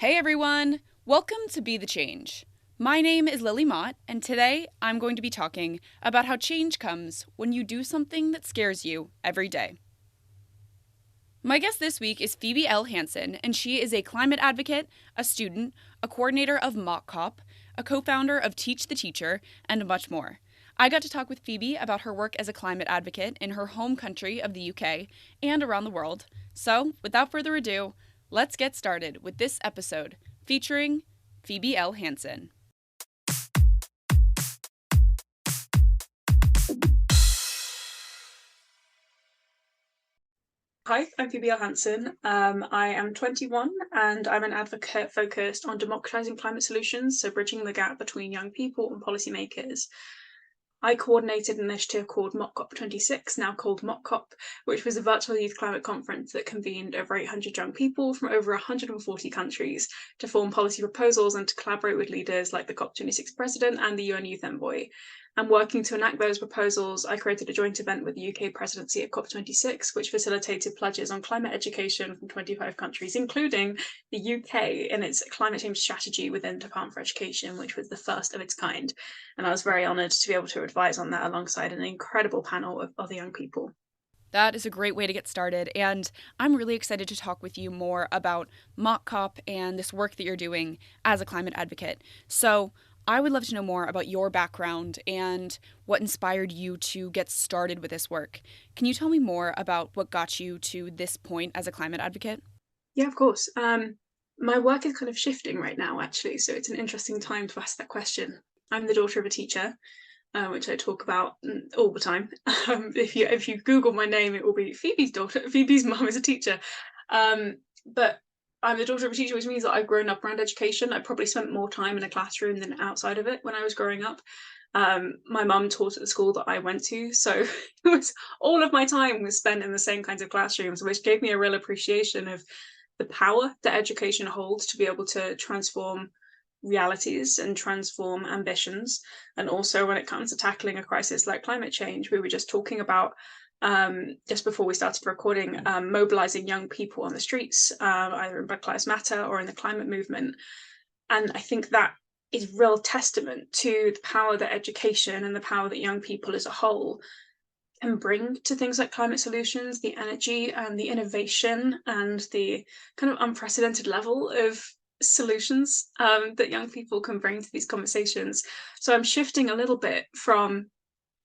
Hey everyone! Welcome to Be the Change. My name is Lily Mott, and today I'm going to be talking about how change comes when you do something that scares you every day. My guest this week is Phoebe L. Hanson, and she is a climate advocate, a student, a coordinator of Mock Cop, a co founder of Teach the Teacher, and much more. I got to talk with Phoebe about her work as a climate advocate in her home country of the UK and around the world. So, without further ado, let's get started with this episode featuring Phoebe L. Hanson. Hi, I'm Phoebe L. Hanson. I am 21 and I'm an advocate focused on democratising climate solutions, so bridging the gap between young people and policymakers. I coordinated an initiative called Mock COP 26, now called Mock COP, which was a virtual youth climate conference that convened over 800 young people from over 140 countries to form policy proposals and to collaborate with leaders like the COP26 president and the UN Youth Envoy. And working to enact those proposals, I created a joint event with the UK presidency at COP26, which facilitated pledges on climate education from 25 countries, including the UK in its climate change strategy within the Department for Education, which was the first of its kind. And I was very honoured to be able to advise on that alongside an incredible panel of other young people. That is a great way to get started, and I'm really excited to talk with you more about Mock Cop and this work that you're doing as a climate advocate. So, I would love to know more about your background and what inspired you to get started with this work. Can you tell me more about what got you to this point as a climate advocate? Yeah, of course. My work is kind of shifting right now, actually, so it's an interesting time to ask that question. I'm the daughter of a teacher, which I talk about all the time. If you Google my name, it will be Phoebe's daughter. Phoebe's mum is a teacher, but I'm the daughter of a teacher, which means that I've grown up around education. I probably spent more time in a classroom than outside of it when I was growing up. My mum taught at the school that I went to, so it was all of my time was spent in the same kinds of classrooms, which gave me a real appreciation of the power that education holds to be able to transform realities and transform ambitions. And also when it comes to tackling a crisis like climate change, we were just talking about just before we started recording, mobilizing young people on the streets, either in Black Lives Matter or in the climate movement. And I think that is real testament to the power that education and the power that young people as a whole can bring to things like climate solutions, the energy and the innovation and the kind of unprecedented level of solutions that young people can bring to these conversations. So I'm shifting a little bit from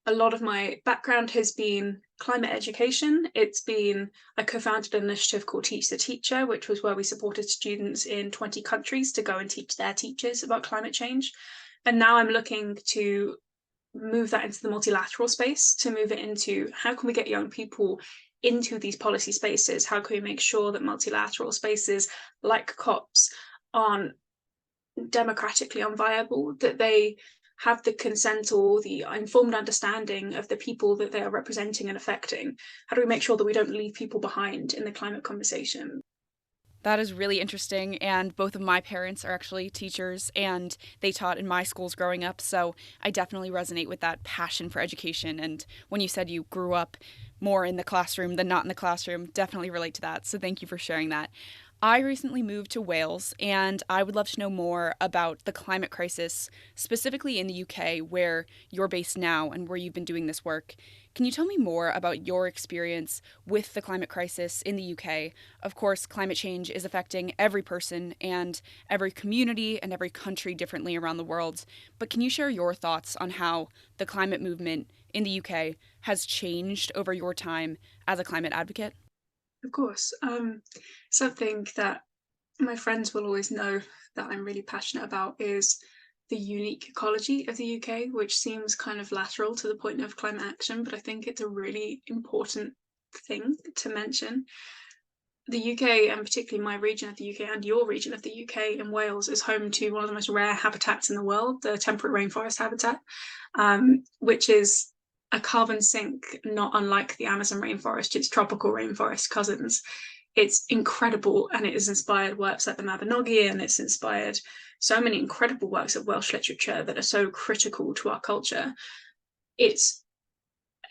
a lot of my background has been climate education. I co-founded an initiative called Teach the Teacher, which was where we supported students in 20 countries to go and teach their teachers about climate change. And now I'm looking to move that into the multilateral space, to move it into how can we get young people into these policy spaces? How can we make sure that multilateral spaces like COPs aren't democratically unviable, that they have the consent or the informed understanding of the people that they are representing and affecting? How do we make sure that we don't leave people behind in the climate conversation? That is really interesting, and both of my parents are actually teachers, and they taught in my schools growing up, so I definitely resonate with that passion for education. And when you said you grew up more in the classroom than not in the classroom, definitely relate to that, so thank you for sharing that. I recently moved to Wales, and I would love to know more about the climate crisis, specifically in the UK, where you're based now and where you've been doing this work. Can you tell me more about your experience with the climate crisis in the UK? Of course, climate change is affecting every person and every community and every country differently around the world. But can you share your thoughts on how the climate movement in the UK has changed over your time as a climate advocate? Of course. Something that my friends will always know that I'm really passionate about is the unique ecology of the UK, which seems kind of lateral to the point of climate action, but I think it's a really important thing to mention. The UK, and particularly my region of the UK and your region of the UK in Wales, is home to one of the most rare habitats in the world, the temperate rainforest habitat, which is a carbon sink not unlike the Amazon rainforest, its tropical rainforest cousins. It's incredible, and it has inspired works like the Mabinogi, and it's inspired so many incredible works of Welsh literature that are so critical to our culture. It's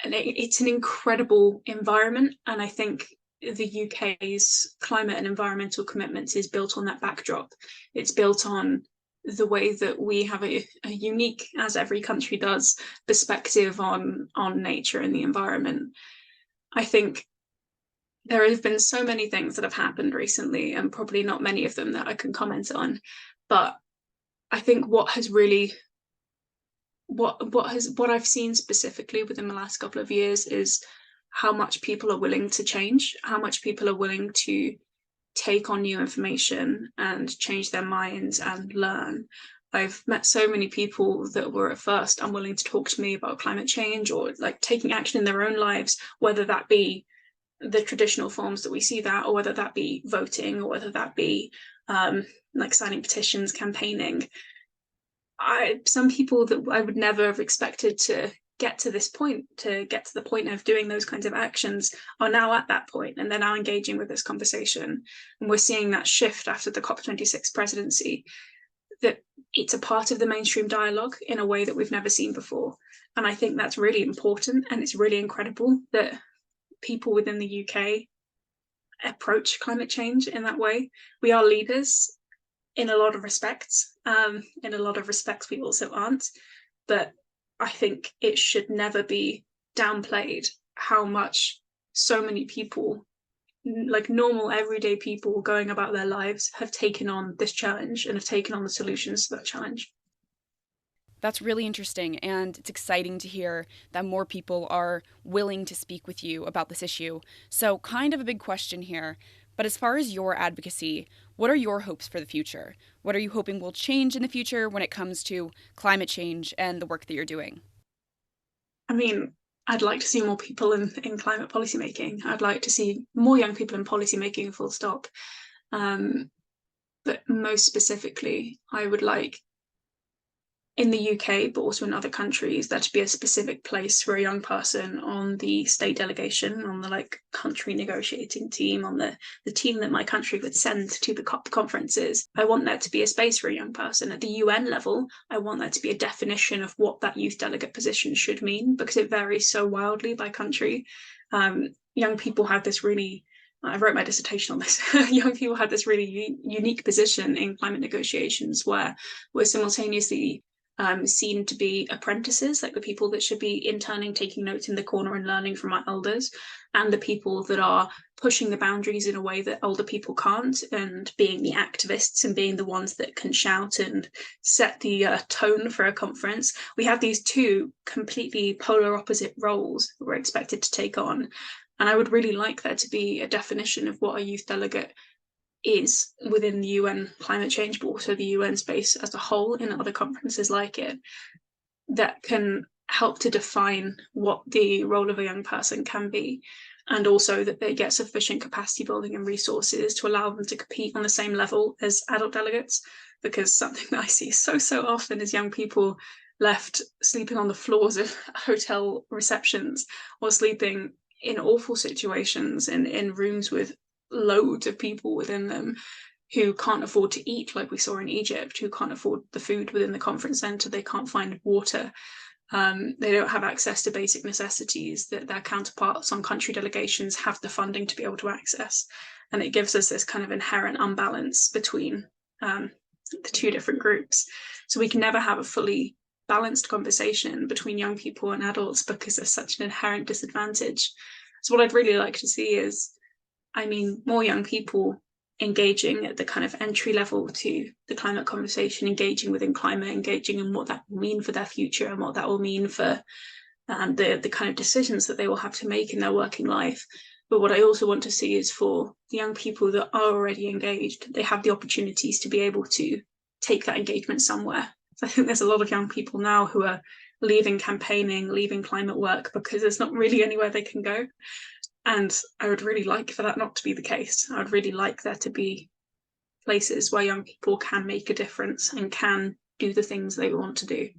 it's an incredible environment, and I think the UK's climate and environmental commitments is built on that backdrop. It's built on the way that we have a unique, as every country does, perspective on nature and the environment. I think there have been so many things that have happened recently, and probably not many of them that I can comment on. But I think what I've seen specifically within the last couple of years is how much people are willing to change, how much people are willing to take on new information and change their minds and learn. I've met so many people that were at first unwilling to talk to me about climate change or like taking action in their own lives, whether that be the traditional forms that we see that, or whether that be voting, or whether that be like signing petitions, campaigning. Some people that I would never have expected to get to this point, to get to the point of doing those kinds of actions, are now at that point, and they're now engaging with this conversation. And we're seeing that shift after the COP26 presidency, that it's a part of the mainstream dialogue in a way that we've never seen before. And I think that's really important, and it's really incredible that people within the UK approach climate change in that way. We are leaders in a lot of respects. In a lot of respects, we also aren't. But I think it should never be downplayed how much so many people, like normal everyday people going about their lives, have taken on this challenge and have taken on the solutions to that challenge. That's really interesting, and it's exciting to hear that more people are willing to speak with you about this issue. So, kind of a big question here, but as far as your advocacy, what are your hopes for the future? What are you hoping will change in the future when it comes to climate change and the work that you're doing? I mean, I'd like to see more people in climate policymaking. I'd like to see more young people in policymaking, full stop. Um, but most specifically, I would like in the UK, but also in other countries, there to be a specific place for a young person on the state delegation, on the like country negotiating team, on the team that my country would send to the COP conferences. I want there to be a space for a young person. At the UN level, I want there to be a definition of what that youth delegate position should mean, because it varies so wildly by country. Young people have this really I wrote my dissertation on this. Young people had this really unique position in climate negotiations where we're simultaneously seen to be apprentices, like the people that should be interning, taking notes in the corner and learning from our elders, and the people that are pushing the boundaries in a way that older people can't, and being the activists and being the ones that can shout and set the tone for a conference. We have these two completely polar opposite roles that we're expected to take on. And I would really like there to be a definition of what a youth delegate is within the UN climate change, but also the UN space as a whole in other conferences like it, that can help to define what the role of a young person can be, and also that they get sufficient capacity building and resources to allow them to compete on the same level as adult delegates. Because something that I see so often is young people left sleeping on the floors of hotel receptions, or sleeping in awful situations in rooms with loads of people within them, who can't afford to eat, like we saw in Egypt, who can't afford the food within the conference centre, they can't find water, they don't have access to basic necessities that their counterparts on country delegations have the funding to be able to access. And it gives us this kind of inherent unbalance between the two different groups. So we can never have a fully balanced conversation between young people and adults because there's such an inherent disadvantage. So what I'd really like to see is, more young people engaging at the kind of entry level to the climate conversation, engaging within climate, engaging in what that will mean for their future and what that will mean for the kind of decisions that they will have to make in their working life. But what I also want to see is for the young people that are already engaged, they have the opportunities to be able to take that engagement somewhere. So I think there's a lot of young people now who are leaving campaigning, leaving climate work because there's not really anywhere they can go. And I would really like for that not to be the case. I would really like there to be places where young people can make a difference and can do the things they want to do.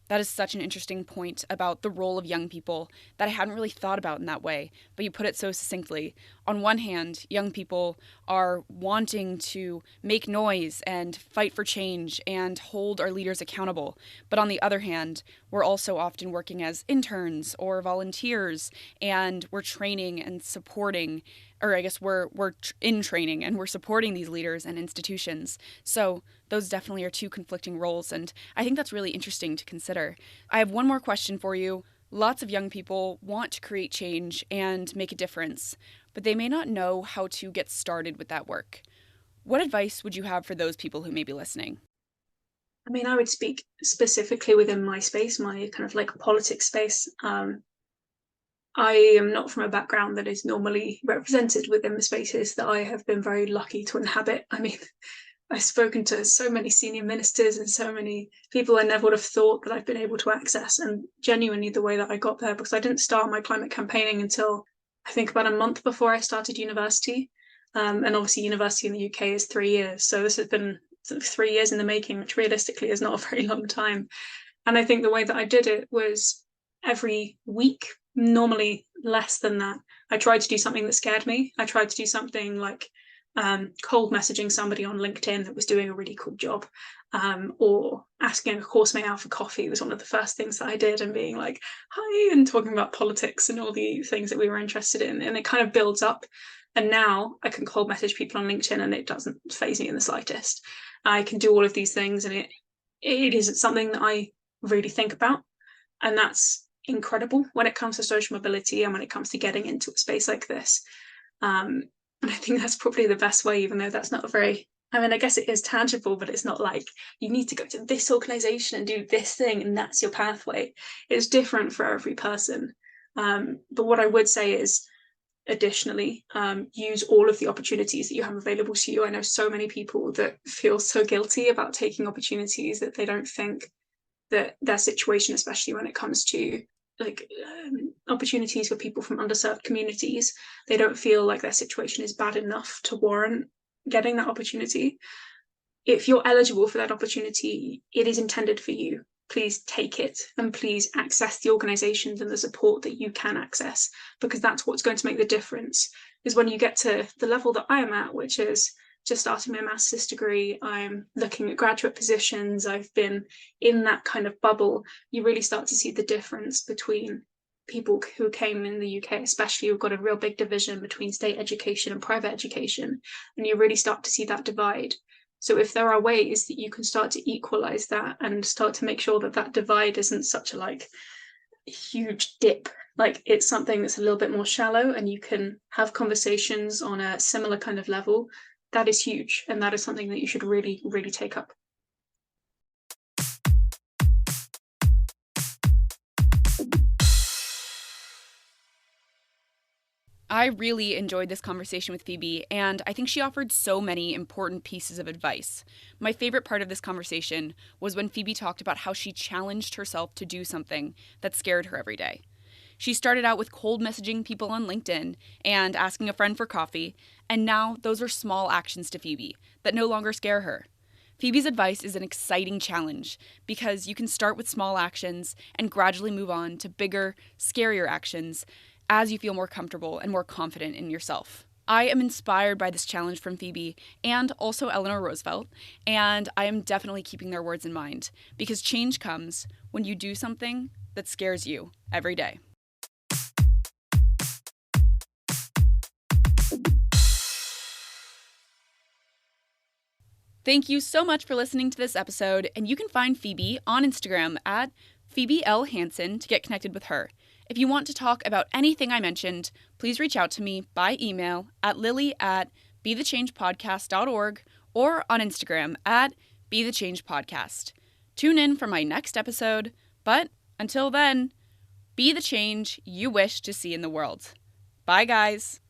That is such an interesting point about the role of young people that I hadn't really thought about in that way, but you put it so succinctly. on one hand, young people are wanting to make noise and fight for change and hold our leaders accountable. But on the other hand, we're also often working as interns or volunteers, and we're training and supporting, or I guess we're in training and we're supporting these leaders and institutions. So those definitely are two conflicting roles, and I think that's really interesting to consider. I have one more question for you. Lots of young people want to create change and make a difference, but they may not know how to get started with that work. What advice would you have for those people who may be listening? I mean, I would speak specifically within my space, my kind of like politics space. I am not from a background that is normally represented within the spaces that I have been very lucky to inhabit. I mean, I've spoken to so many senior ministers and so many people I never would have thought that I've been able to access. And genuinely, the way that I got there, because I didn't start my climate campaigning until I think about a month before I started university. And obviously, university in the UK is 3 years. So this has been sort of 3 years in the making, which realistically is not a very long time. And I think the way that I did it was every week, normally less than that, I tried to do something that scared me. I tried to do something like cold messaging somebody on LinkedIn that was doing a really cool job, or asking a course mate out for coffee was one of the first things that I did, and being like, hi, and talking about politics and all the things that we were interested in. And it kind of builds up. And now I can cold message people on LinkedIn and it doesn't faze me in the slightest. I can do all of these things, and it isn't something that I really think about. And that's incredible when it comes to social mobility and when it comes to getting into a space like this. And I think that's probably the best way, even though that's not a very, I mean, I guess it is tangible, but it's not like you need to go to this organization and do this thing and that's your pathway. It's different for every person. But what I would say is, additionally, use all of the opportunities that you have available to you. I know so many people that feel so guilty about taking opportunities that they don't think that their situation, especially when it comes to like opportunities for people from underserved communities, they don't feel like their situation is bad enough to warrant getting that opportunity. If you're eligible for that opportunity, it is intended for you. Please take it, and please access the organizations and the support that you can access, because that's what's going to make the difference. Is when you get to the level that I am at, which is just starting my master's degree, I'm looking at graduate positions, I've been in that kind of bubble, you really start to see the difference between people who came in the UK, especially, who've got a real big division between state education and private education, and you really start to see that divide. So if there are ways that you can start to equalize that and start to make sure that that divide isn't such a like huge dip, like it's something that's a little bit more shallow and you can have conversations on a similar kind of level, that is huge, and that is something that you should really, really take up. I really enjoyed this conversation with Phoebe, and I think she offered so many important pieces of advice. My favorite part of this conversation was when Phoebe talked about how she challenged herself to do something that scared her every day. She started out with cold messaging people on LinkedIn and asking a friend for coffee, and now those are small actions to Phoebe that no longer scare her. Phoebe's advice is an exciting challenge because you can start with small actions and gradually move on to bigger, scarier actions as you feel more comfortable and more confident in yourself. I am inspired by this challenge from Phoebe and also Eleanor Roosevelt, and I am definitely keeping their words in mind because change comes when you do something that scares you every day. Thank you so much for listening to this episode, and you can find Phoebe on Instagram at Phoebe L. Hanson to get connected with her. If you want to talk about anything I mentioned, please reach out to me by email at lily@bethechangepodcast.org or on Instagram at bethechangepodcast. Tune in for my next episode, but until then, be the change you wish to see in the world. Bye, guys.